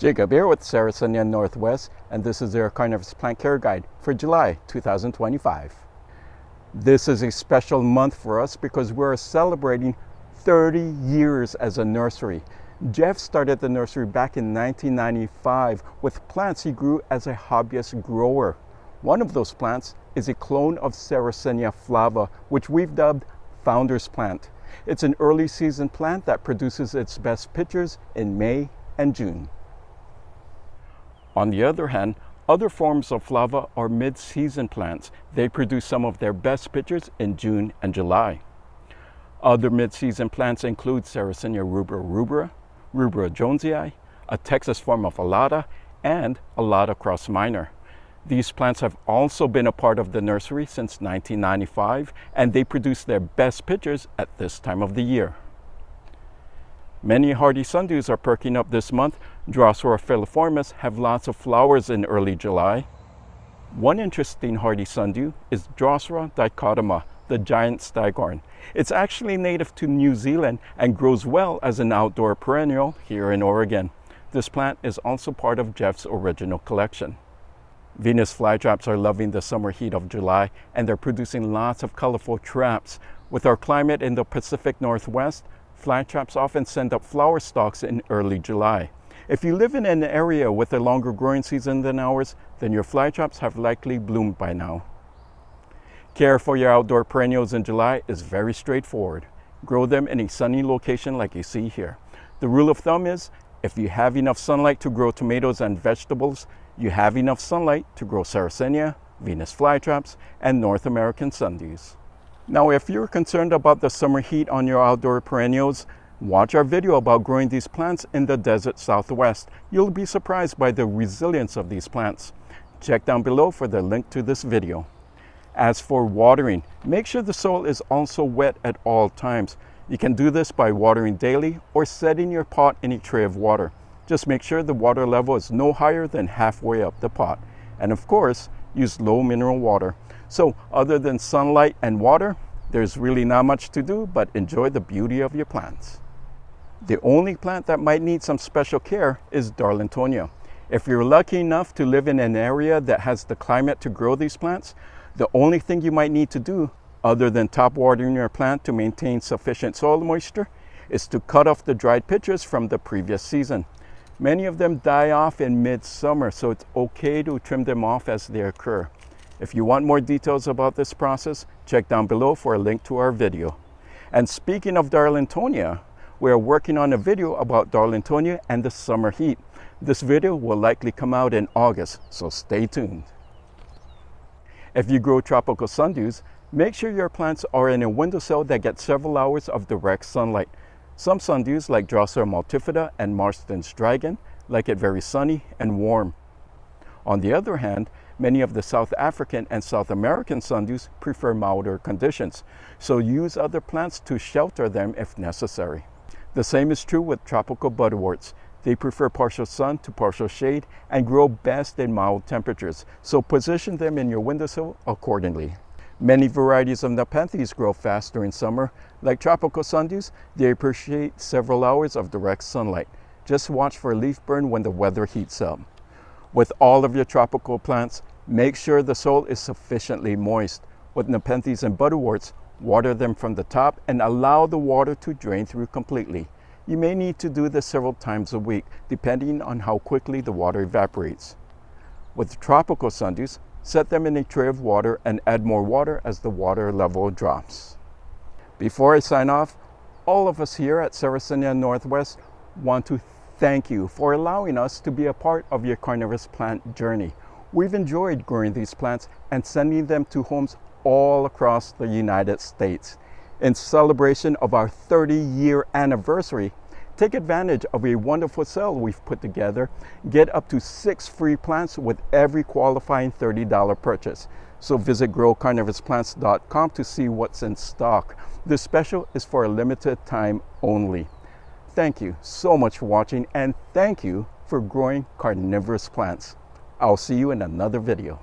Jacob here with Sarracenia Northwest, and this is their Carnivorous Plant Care Guide for July 2025. This is a special month for us because we're celebrating 30 years as a nursery. Jeff started the nursery back in 1995 with plants he grew as a hobbyist grower. One of those plants is a clone of Sarracenia flava, which we've dubbed Founder's Plant. It's an early season plant that produces its best pitchers in May and June. On the other hand, other forms of flava are mid-season plants. They produce some of their best pitchers in June and July. Other mid-season plants include Sarracenia rubra, Rubra jonesii, a Texas form of Alata, and Alata cross minor. These plants have also been a part of the nursery since 1995, and they produce their best pitchers at this time of the year. Many hardy sundews are perking up this month. Drosera filiformis have lots of flowers in early July. One interesting hardy sundew is Drosera dichotoma, the giant staghorn. It's actually native to New Zealand and grows well as an outdoor perennial here in Oregon. This plant is also part of Jeff's original collection. Venus flytraps are loving the summer heat of July, and they're producing lots of colorful traps. With our climate in the Pacific Northwest, flytraps often send up flower stalks in early July. If you live in an area with a longer growing season than ours, then your flytraps have likely bloomed by now. Care for your outdoor perennials in July is very straightforward. Grow them in a sunny location like you see here. The rule of thumb is, if you have enough sunlight to grow tomatoes and vegetables, you have enough sunlight to grow Sarracenia, Venus flytraps, and North American sundews. Now, if you're concerned about the summer heat on your outdoor perennials, watch our video about growing these plants in the desert Southwest. You'll be surprised by the resilience of these plants. Check down below for the link to this video. As for watering, make sure the soil is also wet at all times. You can do this by watering daily or setting your pot in a tray of water. Just make sure the water level is no higher than halfway up the pot. And of course, use low mineral water. So other than sunlight and water, there's really not much to do but enjoy the beauty of your plants. The only plant that might need some special care is Darlingtonia. If you're lucky enough to live in an area that has the climate to grow these plants, the only thing you might need to do, other than top watering your plant to maintain sufficient soil moisture, is to cut off the dried pitchers from the previous season. Many of them die off in mid-summer, so it's okay to trim them off as they occur. If you want more details about this process, check down below for a link to our video. And speaking of Darlingtonia, we are working on a video about Darlingtonia and the summer heat. This video will likely come out in August, so stay tuned. If you grow tropical sundews, make sure your plants are in a windowsill that gets several hours of direct sunlight. Some sundews, like Drosera multifida and Marston's dragon, like it very sunny and warm. On the other hand, many of the South African and South American sundews prefer milder conditions, so use other plants to shelter them if necessary. The same is true with tropical butterworts. They prefer partial sun to partial shade and grow best in mild temperatures, so position them in your windowsill accordingly. Many varieties of Nepenthes grow fast during summer. Like tropical sundews, they appreciate several hours of direct sunlight. Just watch for leaf burn when the weather heats up. With all of your tropical plants, make sure the soil is sufficiently moist. With Nepenthes and butterworts, water them from the top and allow the water to drain through completely. You may need to do this several times a week, depending on how quickly the water evaporates. With tropical sundews, set them in a tray of water and add more water as the water level drops. Before I sign off, all of us here at Sarracenia Northwest want to thank you for allowing us to be a part of your carnivorous plant journey. We've enjoyed growing these plants and sending them to homes all across the United States. In celebration of our 30-year anniversary, take advantage of a wonderful sale we've put together. Get up to 6 free plants with every qualifying $30 purchase. So visit growcarnivousplants.com to see what's in stock. This special is for a limited time only. Thank you so much for watching, and thank you for growing carnivorous plants. I'll see you in another video.